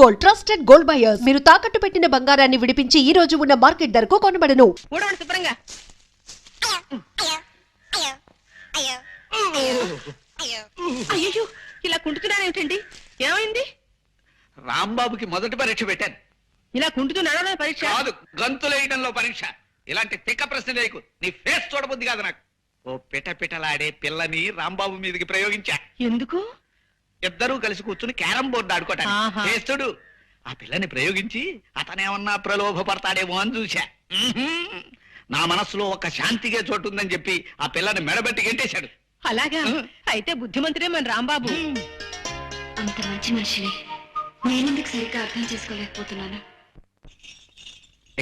Gold trusted gold buyers. మీరు తాకట్టు పెట్టిన బంగారాన్ని విడిపించి ఈ రోజు ఉన్న మార్కెట్ ధరకు కొనబడను. శుభ్రంగా అయ్యో ఇలా కుంటున్నారేమిటండి? ఏమైంది? రాంబాబుకి మొదటి పరీక్ష పెట్టాను. ఇలా కుంటుతూ నడవడం పరీక్ష కాదు, గంతులేయడంలో పరీక్ష. ఇలాంటి తిక్క ప్రశ్న లేకు. నీ ఫేస్ చూడబుద్ది కాదు నాకు. ఓ పిటపిటలాడే పిల్లని రాంబాబు మీదకి ప్రయోగించా. ఎందుకు? ఇద్దరూ కలిసి కూర్చుని క్యారం బోర్డు ఆడుకోవటానికి. ఆహా. చేస్తుడు ఆ పిల్లని ప్రయోగించి అతనేమన్నా ప్రలోభపడతాడేమో అని చూశా. నా మనసులో ఒక శాంతిగా చోటు ఉందని చెప్పి ఆ పిల్లని మెడబెట్టి గెంటేశాడు. అలాగా? అయితే బుద్ధిమంతుడే మన రాంబాబు. అంత మంచి మనిషిని నేనెందుకు సరిగ్గా అర్థం చేసుకోలేకపోతున్నాను.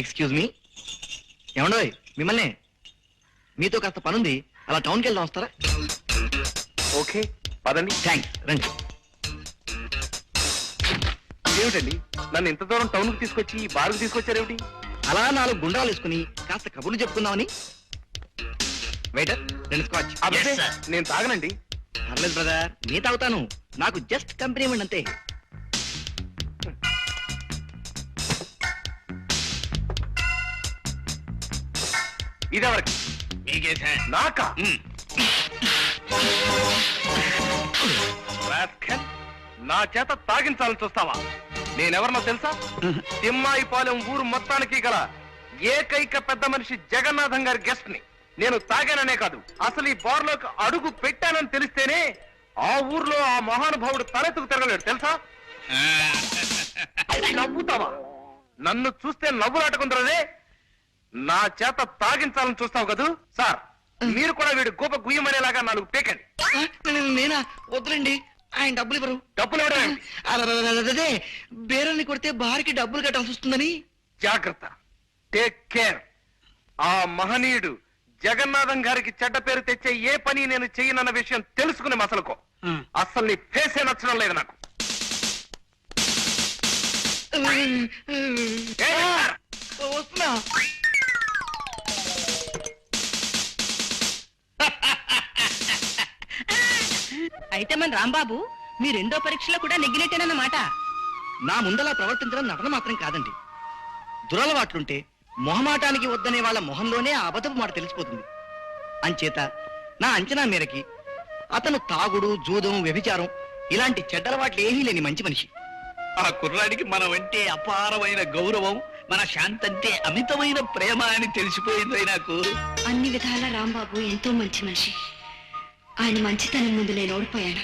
ఎక్స్క్యూజ్ మీ, ఏమండో మిమ్మల్ని, మీతో కాస్త పనుంది, అలా టౌన్కి వెళ్దాం, వస్తారా? ఓకే పదండి. థ్యాంక్స్, రండి. ఏమిటండి నన్ను ఇంత దూరం టౌన్ కు తీసుకొచ్చి బార్కు తీసుకొచ్చారేమిటి? అలా 4 గుండ్రాలు వేసుకుని కాస్త కబుర్లు చెప్పుకుందామని. Waiter, 2 scotch. అబ్బే, నేను తాగనండి. పర్లేదు బ్రదర్, నీ తాగుతాను, నాకు జస్ట్ కంపెనీ ఇవ్వండి అంతే. ఇదెవరికి? మీకేసా? నాకా? రాస్కెల్, నా చేత తాగించాలని చూస్తావా? నేనెవరినో తెలుసా? తిమ్మాయిపాలెం ఊరు మొత్తానికి గల ఏకైక పెద్ద మనిషి జగన్నాథం గారి గెస్ట్ ని. నేను తాగాననే కాదు, అసలు ఈ బార్లోకి అడుగు పెట్టానని తెలిస్తేనే ఆ ఊర్లో ఆ మహానుభావుడు తలెత్తుకు తిరగలేడు తెలుసా? నవ్వుతావా? నన్ను చూస్తే నవ్వులాటకుందరదే. నా చేత తాగించాలని చూస్తావు కదూ? సార్, మీరు కూడా వీడి గోప గుయ్యమనేలాగా 4 పేకండి. నేనా? వద్దులండి, ఆయన డబ్బులు ఇవ్వరు. డబ్బులు ఇవ్వడం? అదే, బేరాన్ని కొడితే బార్కి డబ్బులు కట్టాల్సి వస్తుందని. జాగ్రత్త, టేక్ కేర్. ఆ మహనీయుడు జగన్నాథం గారికి చెడ్డ పేరు తెచ్చే ఏ పని నేను చెయ్యనన్న విషయం తెలుసుకునే మసలుకో. అసలు నీ ఫేసే నచ్చడం లేదు నాకు. వస్తున్నా. అయితే మన రాంబాబు మీ 2వ పరీక్షలో కూడా నెగ్గినట్టేనన్నమాట. నా ముందలా ప్రవర్తించడం నటన మాత్రం కాదండి. దురలవాట్లుంటే మొహమాటానికి వద్దనే వాళ్ళ మొహంలోనే ఆ అబద్ధపు మాట తెలిసిపోతుంది. అంచేత నా అంచనా మేరకి అతను తాగుడు, జూదం, వ్యభిచారం ఇలాంటి చెడ్డలవాట్లు ఏమీ లేని మంచి మనిషి. ఆ కుర్రాడికి మనం అంటే అపారమైన గౌరవం, మన శాంతంటే అమితమైన ప్రేమ అని తెలిసిపోయింది నాకు. అన్ని విధాల రాంబాబు ఎంతో మంచి మనిషి. ఆయన మంచితనం ముందు నేను ఓడిపోయాను.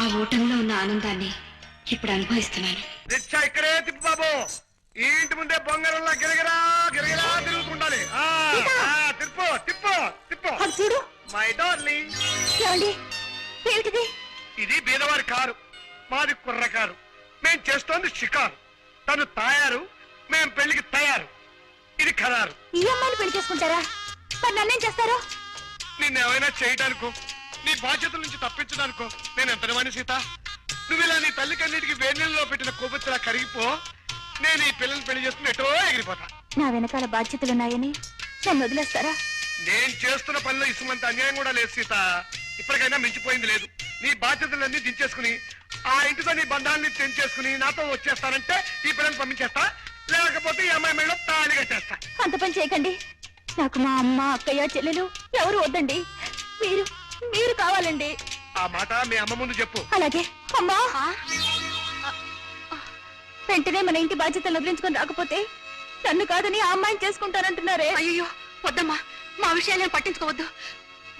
ఆ ఓటంలో ఉన్న ఆనందాన్ని ఇప్పుడు అనుభవిస్తున్నాను. రిక్షా ఇక్కడే తిప్పు బాబు. ఈ ఇంటి ముందే బొంగరంలా గిరగిరా గిరగిరా తిరుగుతుండాలి. తిప్పు తిప్పు తిప్పు. చూడు మై డార్లింగ్. ఏమిటిది? ఇది బీదవారి కారు, మాది కుర్ర కారు. మేం చేస్తోంది షికారు. తను తాయారు, మేం పెళ్లికి తయారు. ఇది ఖరారు. ఈ అమ్మాయిని పెళ్లి చేసుకుంటారా? మరి నన్నేం చేస్తారు? నిన్నేమైనా చేయడానికో, నీ బాధ్యతల నుంచి తప్పించడానికో నేను ఎంతనివాణి సీత. నువ్వు ఇలా నీ తల్లి కన్నిటికి వేణీళ్ళలో పెట్టిన కోపత్తులా కరిగిపో. నేను ఈ పిల్లల్ని పెళ్లి చేసుకుని ఎటో ఎగిరిపోతా. నా వెనకాల బాధ్యతలున్నాయని నన్ను వదిలేస్తారా? నేను చేస్తున్న పనిలో ఇసుమంత అన్యాయం కూడా లేదు సీత. ఇప్పటికైనా మించిపోయింది లేదు. నీ బాధ్యతలన్నీ దించేసుకుని ఆ ఇంటితో నీ బంధాన్ని తెంచేసుకుని నాతో వచ్చేస్తానంటే ఈ పిల్లల్ని పంపించేస్తా, లేకపోతే ఈ అమ్మాయి మేడం తాళి కట్టేస్తా. అంత పని చేయకండి. నాకు మా అమ్మ, అక్కయ్య, చెల్లెలు ఎవరు వద్దండి. మీరు మీరు కావాలండి. ఆ మాట మీ అమ్మ ముందు చెప్పు. అలాగే. అమ్మా, వెంటనే మన ఇంటి బాధ్యతలు వదిలించుకొని రాకపోతే నన్ను కాదని ఆ అమ్మాయిని చేసుకుంటానంటున్నారే. అయ్యో వద్దమ్మా, మా విషయాలను పట్టించుకోవద్దు.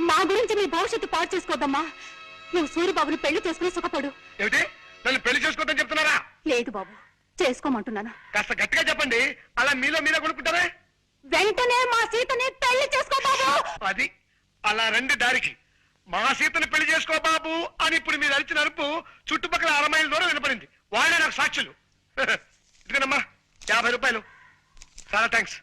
మా గురించి మీ భవిష్యత్తు పాడు చేసుకోవద్దమ్మా. నువ్వు సూర్యబాబుని పెళ్లి చేసుకుని సుఖపడు. ఏమిటి, నన్ను పెళ్లి చేసుకోవద్దని చెప్తున్నారా? లేదు బాబు, చేసుకోమంటున్నాను. కాస్త గట్టిగా చెప్పండి. అలా మీలో మీరే కొనుక్కుంటారా? వెంటనే మా సీతని పెళ్లి చేసుకో బాబు. అది అలా రండి దారికి. మా సీతని పెళ్లి చేసుకో బాబు అని ఇప్పుడు మీరు అరిచిన అరుపు చుట్టుపక్కల 6 మైళ్ళ దూరం వినపడింది. వాళ్ళే నాకు సాక్షులు. ఇదిగోనమ్మా 50 రూపాయలు. చాలా థ్యాంక్స్.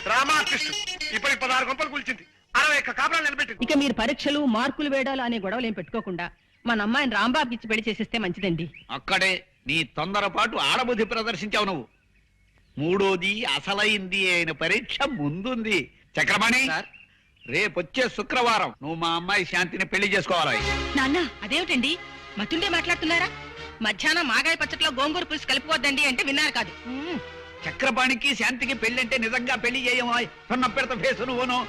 డ్రామా ఆర్టిస్ట్ ఇప్పటికి 16 గంటలు కూల్చింది. 60 కాపురాలు నిలబెట్టింది. ఇక మీరు పరీక్షలు, మార్కులు వేయడాలు అనే గొడవలు ఏం పెట్టుకోకుండా మన అమ్మాయిని రాంబాబుకి ఇచ్చి పెళ్లి చేసేస్తే మంచిదండి. అక్కడే నీ తొందరపాటు ఆడబుద్ధి ప్రదర్శించావు నువ్వు. మూడోది అసలైంది అయిన పరీక్ష ముందుంది. చక్రపాణి, రేపొచ్చే శుక్రవారం నువ్వు మా అమ్మాయి శాంతిని పెళ్లి చేసుకోవాలి. నాన్న, అదేమిటండి మతుండే మాట్లాడుతున్నారా? మధ్యాహ్నం మాగాయ పచ్చట్లో గోంగూర పులుసు కలుపుకోద్దండి అంటే విన్నారు కాదు. చక్రపాణికి శాంతికి పెళ్ళంటే నిజంగా పెళ్లి చేయమో సొన్న పెడత ఫేసు నువ్వును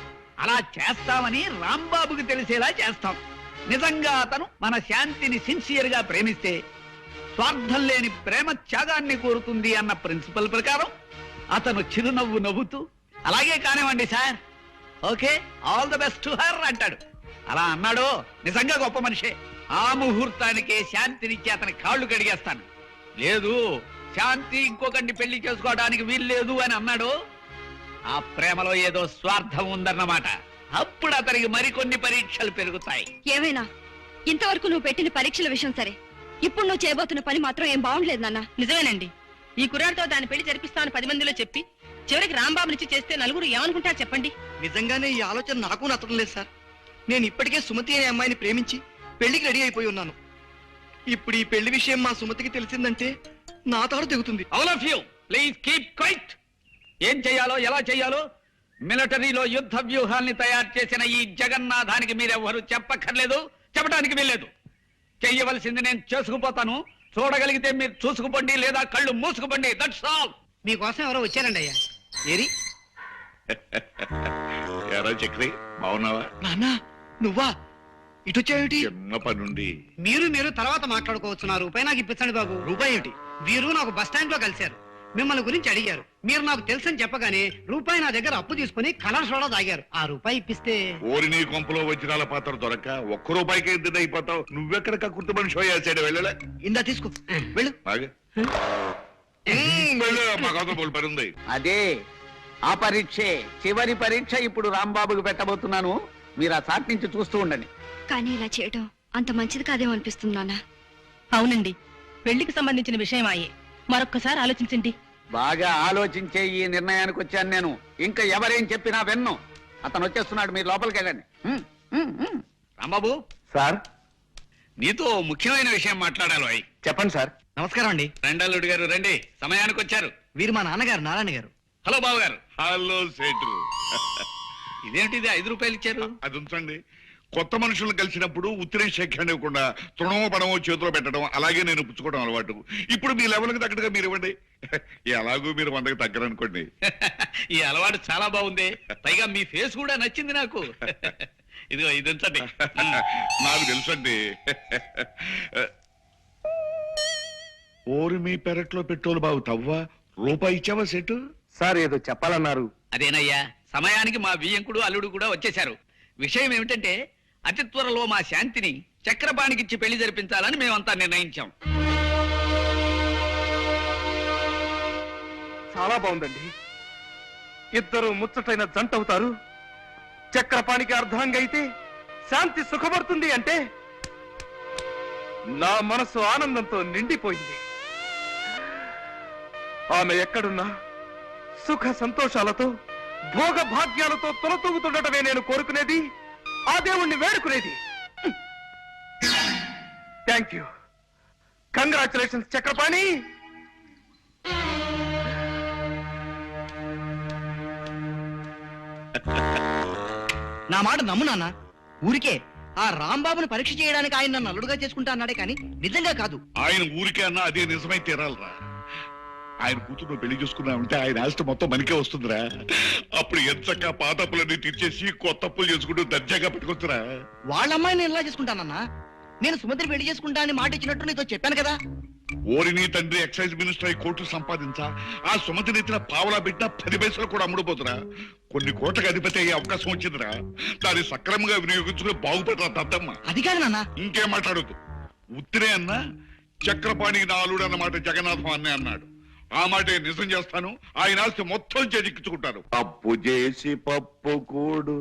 అలా చేస్తామని రాంబాబుకి తెలిసేలా చేస్తాం. నిజంగా అతను మన శాంతిని సిన్సియర్ గా ప్రేమిస్తే స్వార్థం లేని ప్రేమ త్యాగాన్ని కోరుతుంది అన్న ప్రిన్సిపల్ ప్రకారం అతను చిరునవ్వు నవ్వుతూ అలాగే కానివ్వండి sir, okay, all the best to her అంటాడు. అలా అన్నాడు నిజంగా గొప్ప మనిషే. ఆ ముహూర్తానికే శాంతినిచ్చి అతని కాళ్ళు కడిగేస్తాను. లేదు, శాంతి ఇంకొకరిని పెళ్లి చేసుకోవడానికి వీల్లేదు అని అన్నాడు, ఆ ప్రేమలో ఏదో స్వార్థం ఉందన్నమాట. అప్పుడు అతనికి మరికొన్ని పరీక్షలు పెరుగుతాయి. ఏమైనా ఇంతవరకు నువ్వు పెట్టిన పరీక్షల విషయం సరే, ఇప్పుడు నువ్వు చేయబోతున్న పని మాత్రం ఏం బాగుండలేదు నాన్న. నిజమేనండి. ఈ కుర్రాడితో దాని పెళ్లి జరిపిస్తామని 10 మందిలో చెప్పి చివరికి రాంబాబునిచ్చి చేస్తే నలుగురు ఏమనుకుంటారు చెప్పండి. నిజంగానే ఈ ఆలోచన నాకు నచ్చడం లేదు సార్. నేను ఇప్పటికే సుమతి అనే అమ్మాయిని ప్రేమించి పెళ్లికి రెడీ అయిపోయి ఉన్నాను. ఇప్పుడు ఈ పెళ్లి విషయం మా సుమతికి తెలిసిందంటే నా తాడు తెగుతుంది. All of you please keep quiet. ఏం చేయాలో ఎలా చేయాలో మిలిటరీలో యుద్ధ వ్యూహాల్ని తయారు చేసిన ఈ జగన్నాథానికి మీరెవ్వరూ చెప్పక్కర్లేదు, చెప్పడానికి వీల్లేదు. చెయ్యవలసింది నేను చేసుకుపోతాను. చూడగలిగితే మీరు చూసుకుపోండి, లేదా కళ్ళు మూసుకుపోండి. That's all. మీకోసం ఎవరో వచ్చారండి అయ్యా. ఏరి ఎరా చక్రి, బాగున్నావా? నాన్న నువ్వా? ఇటొచ్చావేమిటి? చిన్న పనుండి. మీరు తర్వాత మాట్లాడుకోవచ్చు. నా రూపాయి నాకు ఇప్పించండి బాబు. రూపాయి ఏమిటి? వీరు నాకు బస్ స్టాండ్ లో కలిశారు. మిమ్మల్ని గురించి అడిగారు. మీరు నాకు తెలుసని చెప్పగానే రూపాయి నా దగ్గర అప్పు తీసుకుని కలర్ సోడా తాగారు. ఆ రూపాయి ఇప్పిస్తే ఓరి నీ కొంపలో వజ్రాల పాత్ర దొరక్క ఒక్క రూపాయికి ఎద్దున అయిపోతావు. నువ్వెక్కడ కక్కుర్తి మనిషి అయ్యాడు. వెళ్ళలే, ఇందా తీసుకో, వెళ్ళు. ఆగే. వెళ్ళు, మా కోసం బోల్ పని ఉంది. అదే ఆ పరీక్షే చివరి పరీక్ష ఇప్పుడు రాంబాబుకి పెట్టబోతున్నాను. మీరు ఆ చాట్ నుంచి చూస్తూ ఉండండి. కానీ ఇలా చేయడం అంత మంచిది కాదేమో అనిపిస్తుంది నాన్న. అవునండి, పెళ్లికి సంబంధించిన విషయం అయ్యే. మరొక్కసారి ఆలోచించండి. బాగా ఆలోచించే ఈ నిర్ణయానికి వచ్చాను నేను. ఇంకా ఎవరేం చెప్పినా విన్ను. అతను వచ్చేస్తున్నాడు, మీరు లోపలికి వెళ్ళండి. రాంబాబు సార్, నీతో ముఖ్యమైన విషయం మాట్లాడాలి. చెప్పండి సార్. నమస్కారం అండి. రెండల్లుడు గారు రండి, సమయానికి వచ్చారు. వీరు మా నాన్నగారు, నారాయణ గారు. హలో బాబు గారు. హలో సేటు. ఇదేంటిది 5 రూపాయలు ఇచ్చారు? అది ఉంచండి. కొత్త మనుషులను కలిసినప్పుడు ఉత్తరే శేఖరణ ఇవ్వకుండా తృణమో పడమో చేతిలో పెట్టడం, అలాగే నేను పుచ్చుకోవడం అలవాటు. ఇప్పుడు మీ లెవెల్కి తగ్గట్టుగా మీరు ఇవ్వండి. ఎలాగూ మీరు 100కి తగ్గరనుకోండి. ఈ అలవాటు చాలా బాగుంది. పైగా మీ ఫేస్ కూడా నచ్చింది నాకు. ఇదిగో ఇది ఉంచండి. నాకు తెలుసండి. ఓరి మీ పెరట్లో పెట్రోలు బాగు తవ్వా. రూపాయి ఇచ్చావా సెటు? సార్ ఏదో చెప్పాలన్నారు. అదేనయ్యా, సమయానికి మా బియ్యంకుడు అల్లుడు కూడా వచ్చేశారు. విషయం ఏమిటంటే అతి త్వరలో మా శాంతిని చక్రపాణికిచ్చి పెళ్లి జరిపించాలని మేమంతా నిర్ణయించాం. చాలా బాగుందండి. ఇద్దరు ముచ్చటైన జంట అవుతారు. చక్రపాణికి అర్ధాంగి అయితే శాంతి సుఖపడుతుంది అంటే నా మనసు ఆనందంతో నిండిపోయింది. ఆమె ఎక్కడున్నా సుఖ సంతోషాలతో భోగ భాగ్యాలతో తొలతూగుతుండటమే నేను కోరుకునేది, ఆ దేవుణ్ణి వేడుకునేది. Thank you, congratulations Chakrapani. నా మాట నమ్ము నాన్న. ఊరికే ఆ రాంబాబును పరీక్ష చేయడానికి ఆయన నన్ను అల్లుడుగా చేసుకుంటా అన్నాడే కానీ నిజంగా కాదు. ఆయన ఊరికే అన్నా అదే నిజమై తీరాలరా. ఆయన కూతురు పెళ్లి చూసుకున్నామంటే ఆయన ఆస్తి మొత్తం మనకే వస్తుందిరా. అప్పుడు ఎంచక్క పాత అప్పులన్నీ తీర్చేసి కొత్త అప్పులు చేసుకుంటూ దర్జాగా పెట్టుకొచ్చురా. వాళ్ళ అమ్మాయిని ఎలా చేసుకుంటానన్నా? నేను సుమతిని పెళ్లి చేసుకుంటా అని మాట ఇచ్చినట్టు నీతో చెప్పాను కదా. ఓరి నీ తండ్రి ఎక్సైజ్ మినిస్టర్ అయి కోట్లు సంపాదించా ఆ సుమతిని ఎత్తిన పావలా పెట్టినా 10 పైసలు కూడా అమ్ముడుపోతురా. కొన్ని కోట్లకు అధిపతి అయ్యే అవకాశం వచ్చిందిరా. దాన్ని సక్రమంగా వినియోగించుకుని బాగుపడరా దద్దమ్మ. అది కాదు నాన్న. ఇంకేం మాట్లాడద్దు. ఉత్తిరే అన్నా చక్రపాణికి నా అల్లుడు అన్నమాట జగన్నాథం అన్నే అన్నాడు. ఆ మాట నిజం చేస్తాను. ఆయన ఆస్తి మొత్తం చేజిక్కించుకుంటాను. అప్పు చేసి పప్పు కూడు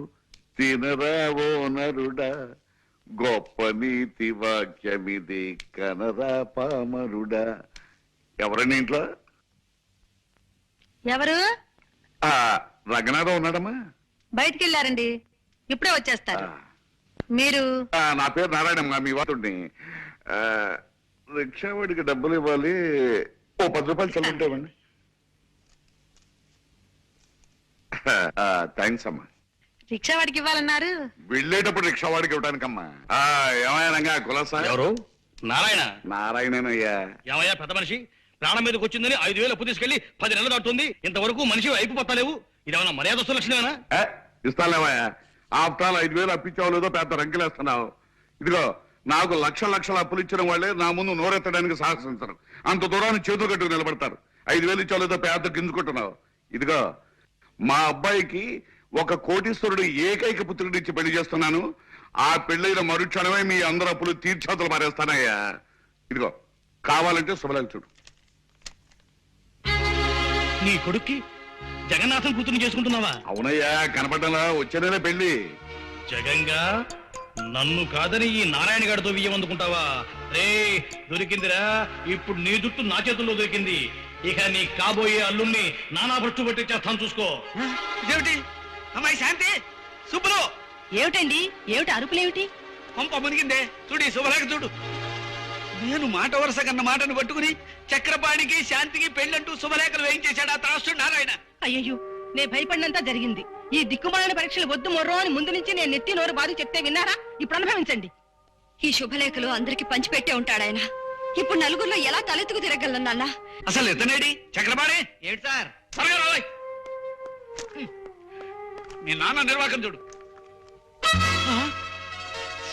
తినరావో నరుడా, గొప్ప నీతి వాక్యమిది కనరా పామరుడా. ఎవరండి ఇంట్లో? ఎవరు? ఆ రంగనాథం ఉన్నాడమ్మా? బయటికి వెళ్ళారండి, ఇప్పుడే వచ్చేస్తారు. మీరు? నా పేరు నారాయణమ్మ, మీ వాడుని. రిక్షావాడికి డబ్బులు ఇవ్వాలి, ఓ 10 రూపాయలు చల్లుంటామండి. థ్యాంక్స్ అమ్మా. రిక్షా వాడికి ఇవ్వాలన్నారు. వెళ్ళేటప్పుడు రిక్షావాడికి ఇవ్వడానికమ్మా. ఏమైనా కులసా? ఎవరు? నారాయణ నారాయణనయ్యా. ఏమయ్యా పెద్ద మనిషి ప్రాణం మీదకి వచ్చిందని 5,000 అప్పు తీసుకెళ్లి 10 నెలలు దాటుతుంది, ఇంతవరకు మనిషి అయిపు పట్టలేవు. ఇదేమన్నా మర్యాద లక్షణమేనా? ఇస్తాలేవయ్యా. ఆఫ్టర్ 5,000 అప్పించావు లేదో పెద్ద రంకెలేస్తున్నావు. ఇదిగో నాకు లక్షల అప్పులు ఇచ్చిన వాళ్ళే నా ముందు నోరెత్తడానికి సాహసించరు. అంత దూరాన్ని చేతులు కట్టుకు నిలబడతారు. 5,000 ఇచ్చావు లేదో పెద్ద గింజుకుంటున్నావు. ఇదిగో మా అబ్బాయికి ఒక కోటీశ్వరుడు ఏకైక పుత్రుడిచ్చి పెళ్లి చేస్తున్నాను. ఆ పెళ్లైన మరుక్షణమే మీ అందరు అప్పులు తీర్చేతలు మారేస్తానయ్యా. ఇదిగో కావాలంటే శుభలేఖ చూడు. నీ కొడుక్కి జగన్నాథం కూతురు చేసుకుంటున్నావా? అవునయ్యా, కనపడ్డలా వచ్చే నెల పెళ్లి. జగంగా నన్ను కాదని ఈ నారాయణ గారితో బియ్యం అందుకుంటావా? రే దొరికిందిరా, ఇప్పుడు నీ జుట్టు నా చేతుల్లో దొరికింది. ఇక నీ కాబోయే అల్లుణ్ణి నానా భ్రష్టు పెట్టి చేస్తాను చూసుకో. ఇదేమిటి అమ్మాయి శాంతి? శుభ్రు ఏమిటండి? ఏమిటి అరుపులేమిటి? పంప మునిగిందే. చూడు ఈ శుభలేఖ చూడు. నేను మాట వరుస కన్న మాటను పట్టుకుని చక్రపాణికి శాంతికి పెళ్ళంటూ శుభలేఖలు వేయించేశాడు ఆ త్రాసుడు నారాయణ. అయ్యయ్యో, నే భయపడినంతా జరిగింది. ఈ దిక్కుమాలిన పరీక్షలు వద్దు మొర్రో అని ముందు నుంచి నేను నెత్తి నోరు బాధ చెప్తే విన్నారా? ఇప్పుడు అనుభవించండి. ఈ శుభలేఖలు అందరికి పంచిపెట్టే ఉంటాడాయన. ఇప్పుడు నలుగురిలో ఎలా తలెత్తుకు తిరగలను నాన్న? అసలు ఎత్తనేడి చక్రపాణి? ఏమిటి సార్? త్వరగా రావాలి. మీ నాన్న నిర్వాకం చూడు.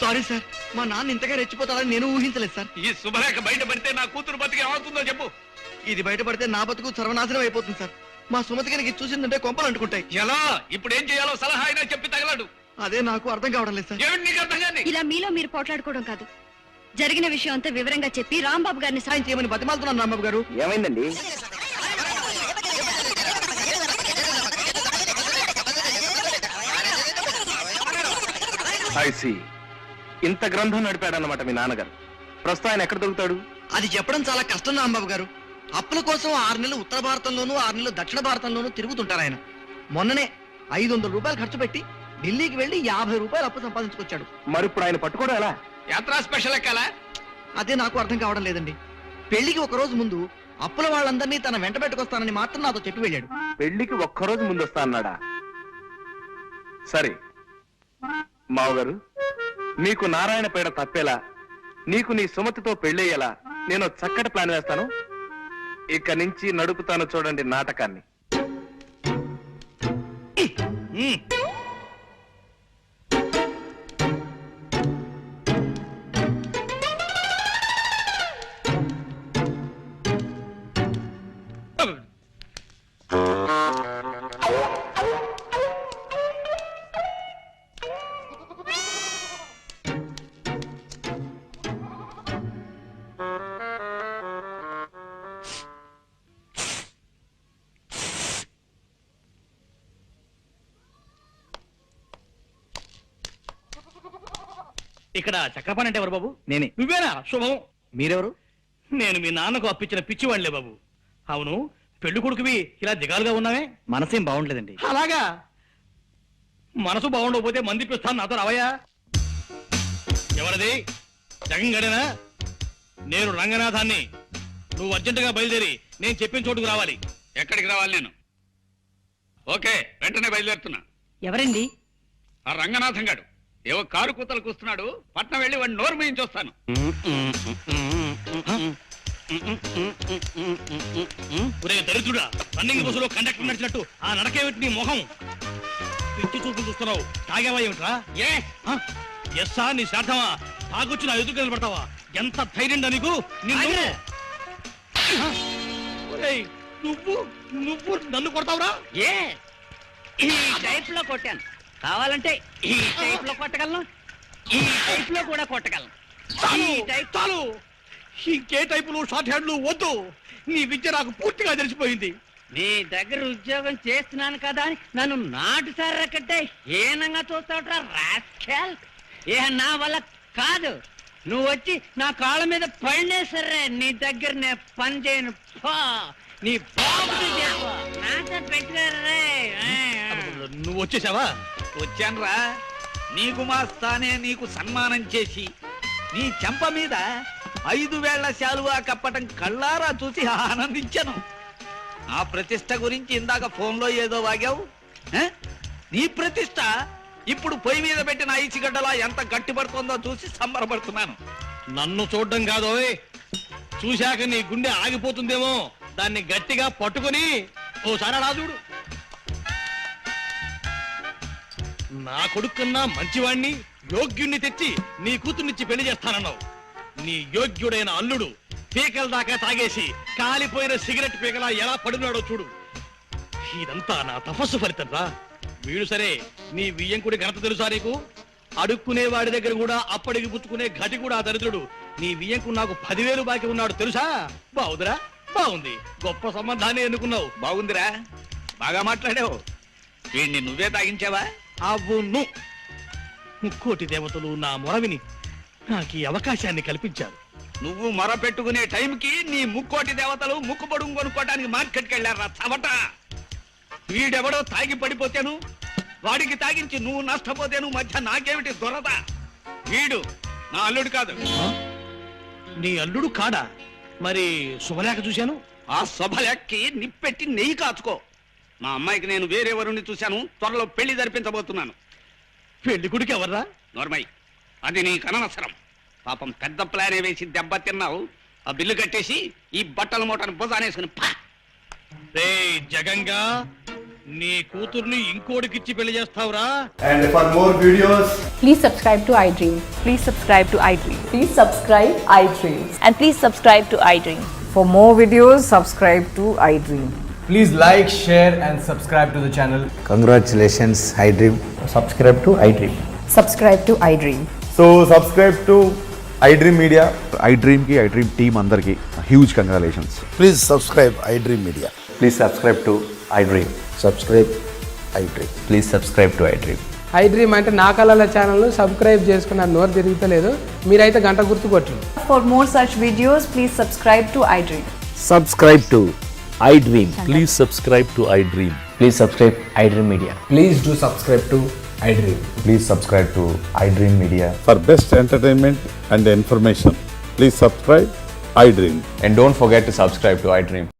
సారీ సార్, మా నాన్న ఇంతగా రెచ్చిపోతాడని నేను ఊహించలేదు సార్. ఈ శుభలేఖ బయట పడితే నా కూతురు బతికి ఏమవుతుందో చెప్పు. ఇది బయటపడితే నా బతుకు సర్వనాశనం అయిపోతుంది సార్. మా సుమతి గారికి చూసిందంటే కొంపలు అంటుకుంటాయి. ఎలా? ఇప్పుడు ఏం చేయాలో సలహా అయినా చెప్పి తగలడు. అదే నాకు అర్థం కావడం లేదు సార్. ఏమిటి నీకు అర్థం కాని? ఇలా మీలో మీరు పోట్లాడుకోవడం కాదు, జరిగిన విషయం అంతా వివరంగా చెప్పి రాంబాబు గారిని సాయం చేయమని బతిమాలుతున్నాను రాంబాబు గారు. ఏమైందండి? ఐసి ఇంత గ్రంథం నడిపాడన్నమాట మీ నాన్నగారు. ప్రస్తుతం ఆయన ఎక్కడ దొరుకుతాడు? అది చెప్పడం చాలా కష్టం రాంబాబు గారు. అప్పుల కోసం 6 నెలలు ఉత్తర భారతంలోనూ 6 నెలలు దక్షిణ భారతంలోనూ తిరుగుతుంటారు ఆయన. మొన్ననే 500 రూపాయలు ఖర్చు పెట్టి ఢిల్లీకి వెళ్లి 50 రూపాయలు అప్పు సంపాదించుకొచ్చాడు. మరి ఇప్పుడు ఆయన పట్టుకోవడం ఎలా? యాత్రా స్పెషల్ ఎక్కాలా? అదే నాకు అర్థం కావడం లేదండి. పెళ్లికి ఒక రోజు ముందు అప్పుల వాళ్ళందరినీ తన వెంట పెట్టుకొస్తానని మాత్రం నాతో చెప్పి వెళ్ళాడు. పెళ్లికి ఒక్కరోజు ముందు వస్తా అన్నాడా? సరే మావగారు, నీకు నారాయణ పేడ తప్పేలా, నీకు నీ సుమతితో పెళ్ళయ్యేలా నేను చక్కటి ప్లాన్ వేస్తాను. ఇక నుంచి నడుపుతాను చూడండి నాటకాన్ని. ఇక్కడ చక్రపాణి అంటే ఎవరు బాబు? నేనే. నువ్వేనా? శుభం. మీరెవరు? నేను మీ నాన్నకు అప్పించిన పిచ్చివాళ్లే బాబు. అవును, పెళ్లి కొడుకువి ఇలా దిగాలుగా ఉన్నావే? మనసేం బాగుండలేదండి. అలాగా? మనసు బాగుండకపోతే మంది పిస్తాను, నాతో రావయ్యా. ఎవరిది? జగన్ గడేనా? నేను రంగనాథాన్ని. నువ్వు అర్జెంటుగా బయలుదేరి నేను చెప్పిన చోటుకు రావాలి. ఎక్కడికి రావాలి నేను? ఓకే, వెంటనే బయలుదేరుతున్నా. ఎవరండి? ఆ రంగనాథం గాడు ఏవో కారు కూతలు కూస్తున్నాడు. పట్నం వెళ్ళి వాడిని నోరు మేయించి వస్తాను. ఒరే దరిద్రుడా, రన్నింగ్ బస్సులో కండక్టర్ నడిచినట్టు ఆ నడకేమిటి నీ మొహం? పిచ్చి చూపులు చూస్తున్నావు. తాగేవా ఏమిట్రా? ఏ ఎస్సా నీ శ్రాద్ధమా? తాగొచ్చి నా ఎదురు నిలబడతావా? ఎంత ధైర్యం నీకు? నిన్ను ఒరేయ్, నువ్వు నన్ను కొడతావురా? ఏ ఈ టైప్ లో కొట్టాను. కావాలంటే ఈ టైప్ లో కొట్టగలను, ఈ టైప్ లో కూడా కొట్టగలను. చాలు, ఇంకే టైపులు షార్ట్ హ్యాండ్లు వద్దు. నీ విద్య నాకు పూర్తిగా తెలిసిపోయింది. నీ దగ్గర ఉద్యోగం చేస్తున్నాను కదా అని నన్ను నాటు సర్రకట్టే హీనంగా చూస్తావుట్రా రాస్కెల్. ఏ నా వల్ల కాదు. నువ్వు వచ్చి నా కాళ్ళ మీద పడినే సరే నీ దగ్గర నేను పని చేయను. నీ బాబుని చెప్పు, నాతో పెట్టుకోర్రే. నువ్వు వచ్చేసావా? వచ్చానురా. నీకు మా స్థానే నీకు సన్మానం చేసి నీ చెంప మీద 5 వేళ్ల శాలువా కప్పటం కళ్ళారా చూసి ఆనందించాను. ఆ ప్రతిష్ట గురించి ఇందాక ఫోన్లో ఏదో వాగావు. నీ ప్రతిష్ట ఇప్పుడు పొయ్యి మీద పెట్టిన ఐసిగడ్డలా ఎంత గట్టిపడుతుందో చూసి సంబరపడుతున్నాను. నన్ను చూడడం కాదోయ్, చూశాక నీ గుండె ఆగిపోతుందేమో, దాన్ని గట్టిగా పట్టుకొని ఓసారి అలా చూడు. నా కొడుకున్నా మంచివాణ్ణి, యోగ్యుణ్ణి తెచ్చి నీ కూతుర్నిచ్చి పెళ్లి చేస్తానన్నావు. నీ యోగ్యుడైన అల్లుడు పీకల దాకా తాగేసి కాలిపోయిన సిగరెట్ పీకలా ఎలా పడున్నాడో చూడు. ఇదంతా నా తపస్సు ఫలితం రా. వీడు సరే, నీ వియ్యంకుడి ఘనత తెలుసా నీకు? అడుక్కునే వాడి దగ్గర కూడా అప్పటికి పుచ్చుకునే ఘటి కూడా దరిద్రుడు. నీ వియ్యంకు నాకు 10,000 బాకీ ఉన్నాడు తెలుసా? బాగుందిరా, బాగుంది. గొప్ప సంబంధాన్ని ఎన్నుకున్నావు. బాగుందిరా, బాగా మాట్లాడావు. వీడిని నువ్వే తాగించావా? అవును, ముక్కోటి దేవతలు నా మొరవిని నాకు ఈ అవకాశాన్ని కల్పించారు. నువ్వు మొర పెట్టుకునే టైంకి నీ ముక్కోటి దేవతలు ముక్కు పొడుగు కొనుక్కోటానికి మార్కెట్కి వెళ్ళారా చవట. వీడెవడో తాగి పడిపోతేను, వాడికి తాగించి నువ్వు నష్టపోతేను మధ్య నాకేమిటి దొరద? వీడు నా అల్లుడు కాదు. నీ అల్లుడు కాడా? మరి శుభలేఖ చూశాను. ఆ శుభలేఖకి నిప్పెట్టి నెయ్యి కాచుకో. మా అమ్మాయికి నేను వేరే వరుణ్ణి చూశాను, త్వరలో పెళ్లి జరిపించబోతున్నాను. పెళ్లి కొడుకు ఎవర్రా? నోర్మై, అది నీ కనవసరం. పాపం పెద్ద ప్లానే వేసి దెబ్బ తిన్నావు. ఆ బిల్లు కట్టేసి ఈ బట్టల మూటను భుజానేసుకుని పా. రే జగంగా, నీ కూతుర్ని ఇంకోడికిచ్చి పెళ్లి చేస్తావురా? And for more videos, Please subscribe to iDream. Please subscribe to iDream. Please subscribe iDream. And please subscribe to iDream. For more videos, subscribe to iDream. please like, share and subscribe to the channel. Congratulations, iDream. Subscribe to iDream. Subscribe to iDream. So subscribe to iDream Media. iDream ki iDream team andarki huge congratulations. Please subscribe iDream media. Please subscribe to iDream. Subscribe iDream. Please subscribe to iDream. iDream అంటే నా కళల channel subscribe చేసుకున్న నోరు తిరుగుతలేదు. మీరైతే గంట గుర్తు కొట్టండి. For more such videos, please subscribe to iDream. Subscribe to iDream. Please subscribe to iDream. Please subscribe iDream Media. Please do subscribe to iDream. Please subscribe to iDream Media. For best entertainment and information please subscribe iDream. And don't forget to subscribe to iDream.